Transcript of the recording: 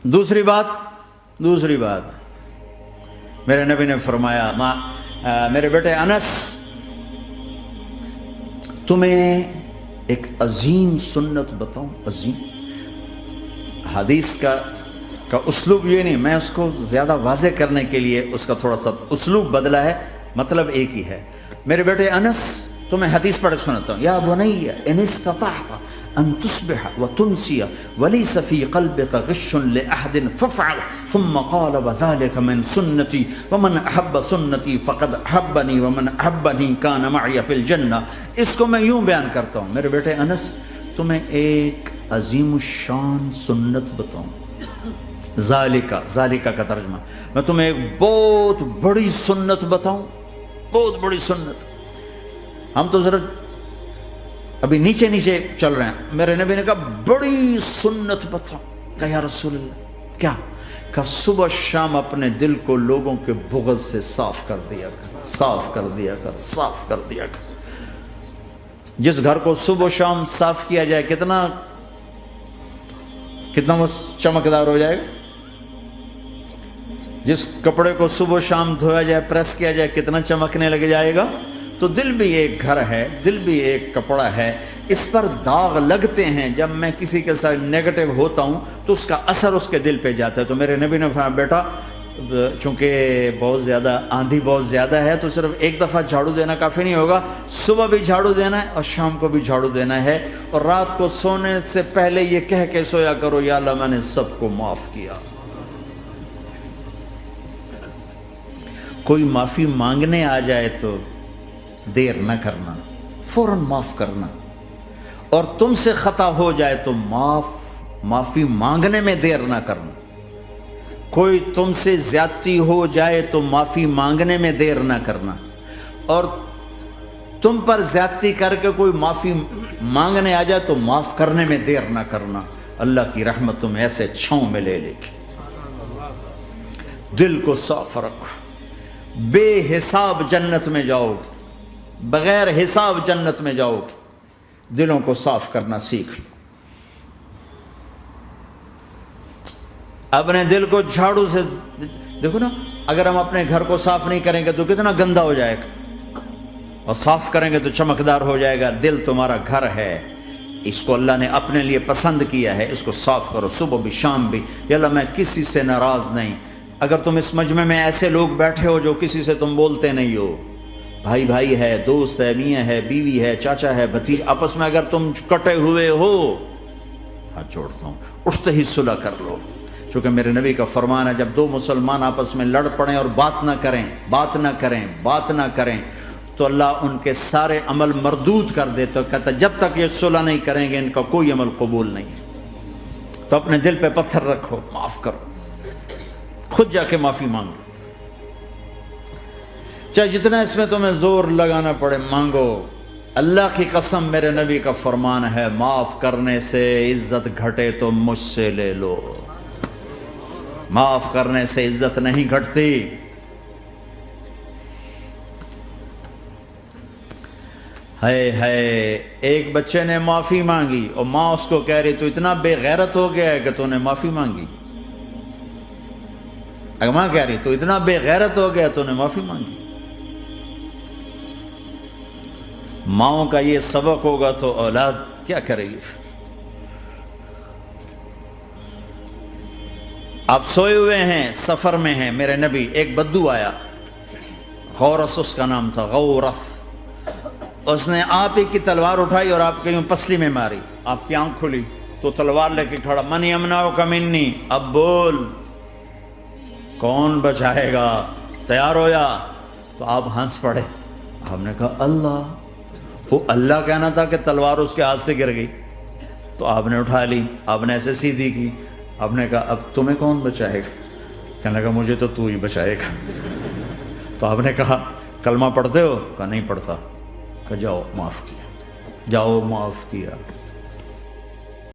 دوسری بات میرے نبی نے فرمایا میرے بیٹے انس، تمہیں ایک عظیم سنت بتاؤں، عظیم۔ حدیث کا اسلوب یہ نہیں، میں اس کو زیادہ واضح کرنے کے لیے اس کا تھوڑا سا اسلوب بدلا ہے، مطلب ایک ہی ہے۔ میرے بیٹے انس، تمہیں حدیث پڑھ سناتا ہوں۔ یا بنی ان استطعت ان تصبح وتمسی وليس في قلبك غش لأحد فافعل، ثم قال وذلك من سنتي ومن احب سنتي فقد احبني ومن احبني كان معي في الجنة۔ اس کو میں یوں بیان کرتا ہوں، میرے بیٹے انس، تمہیں ایک عظیم الشان سنت بتاؤں۔ ذالکہ کا ترجمہ، میں تمہیں ایک بہت بڑی سنت بتاؤں، بہت بڑی سنت۔ ہم تو ذرا ابھی نیچے چل رہے ہیں۔ میرے نبی نے کہا بڑی سنت بتاؤ۔ کہا یا رسول اللہ کیا؟ کہا صبح شام اپنے دل کو لوگوں کے بغض سے صاف کر دیا کر۔ جس گھر کو صبح شام صاف کیا جائے کتنا وہ چمکدار ہو جائے گا۔ جس کپڑے کو صبح شام دھویا جائے، پریس کیا جائے، کتنا چمکنے لگ جائے گا۔ تو دل بھی ایک گھر ہے، دل بھی ایک کپڑا ہے، اس پر داغ لگتے ہیں۔ جب میں کسی کے ساتھ نیگیٹو ہوتا ہوں تو اس کا اثر اس کے دل پہ جاتا ہے۔ تو میرے نبی نے فرمایا بیٹا، چونکہ آندھی بہت زیادہ ہے تو صرف ایک دفعہ جھاڑو دینا کافی نہیں ہوگا، صبح بھی جھاڑو دینا ہے اور شام کو بھی جھاڑو دینا ہے، اور رات کو سونے سے پہلے یہ کہہ کے سویا کرو یا اللہ میں نے سب کو معاف کیا۔ کوئی معافی مانگنے آ جائے تو دیر نہ کرنا، فوراً معاف کرنا، اور تم سے خطا ہو جائے تو معافی مانگنے میں دیر نہ کرنا۔ کوئی تم سے زیادتی ہو جائے تو معافی مانگنے میں دیر نہ کرنا، اور تم پر زیادتی کر کے کوئی معافی مانگنے آ جائے تو معاف کرنے میں دیر نہ کرنا۔ اللہ کی رحمت تم ایسے چھاؤں میں لے لے کے۔ دل کو صاف رکھو، بے حساب جنت میں جاؤ گے، بغیر حساب جنت میں جاؤ گے۔ دلوں کو صاف کرنا سیکھ لو۔ اپنے دل کو جھاڑو سے دیکھو نا، اگر ہم اپنے گھر کو صاف نہیں کریں گے تو کتنا گندا ہو جائے گا، اور صاف کریں گے تو چمکدار ہو جائے گا۔ دل تمہارا گھر ہے، اس کو اللہ نے اپنے لیے پسند کیا ہے، اس کو صاف کرو صبح بھی شام بھی۔ یا اللہ میں کسی سے ناراض نہیں۔ اگر تم اس مجمع میں ایسے لوگ بیٹھے ہو جو کسی سے تم بولتے نہیں ہو، بھائی ہے، دوست ہے، میاں ہے، بیوی ہے، چاچا ہے، بھتیجا، آپس میں اگر تم کٹے ہوئے ہو، ہاتھ جوڑتا ہوں اٹھتے ہی صلح کر لو۔ چونکہ میرے نبی کا فرمان ہے جب دو مسلمان آپس میں لڑ پڑیں اور بات نہ کریں تو اللہ ان کے سارے عمل مردود کر دے۔ تو کہتا جب تک یہ صلح نہیں کریں گے ان کا کوئی عمل قبول نہیں ہے۔ تو اپنے دل پہ پتھر رکھو، معاف کرو، خود جا کے معافی مانگو، چاہے جتنا اس میں تمہیں زور لگانا پڑے مانگو۔ اللہ کی قسم میرے نبی کا فرمان ہے معاف کرنے سے عزت گھٹے تو مجھ سے لے لو، معاف کرنے سے عزت نہیں گھٹتی۔ ایک بچے نے معافی مانگی اور ماں اس کو کہہ رہی تو اتنا بے غیرت ہو گیا ہے کہ تو نے معافی مانگی۔ اگر ماں کہہ رہی تو اتنا بے غیرت ہو گیا تو نے معافی مانگی۔ ماؤں کا یہ سبق ہوگا تو اولاد کیا کرے گی؟ آپ سوئے ہوئے ہیں، سفر میں ہیں، میرے نبی ایک بدو آیا، غورس اس کا نام تھا، غورس۔ اس نے آپ ہی کی تلوار اٹھائی اور آپ کے یوں پسلی میں ماری، آپ کی آنکھ کھلی تو تلوار لے کے کھڑا، من یمنعک منی، اب بول کون بچائے گا، تیار ہو یا؟ تو آپ ہنس پڑے۔ آپ نے کہا اللہ، وہ اللہ کہنا تھا کہ تلوار اس کے ہاتھ سے گر گئی، تو آپ نے اٹھا لی، آپ نے ایسے سیدھی کی، آپ نے کہا اب تمہیں کون بچائے گا؟ کہنے لگا مجھے تو ہی بچائے گا۔ تو آپ نے کہا کلمہ پڑھتے ہو؟ کہا نہیں پڑھتا۔ کہا جاؤ معاف کیا، جاؤ معاف کیا۔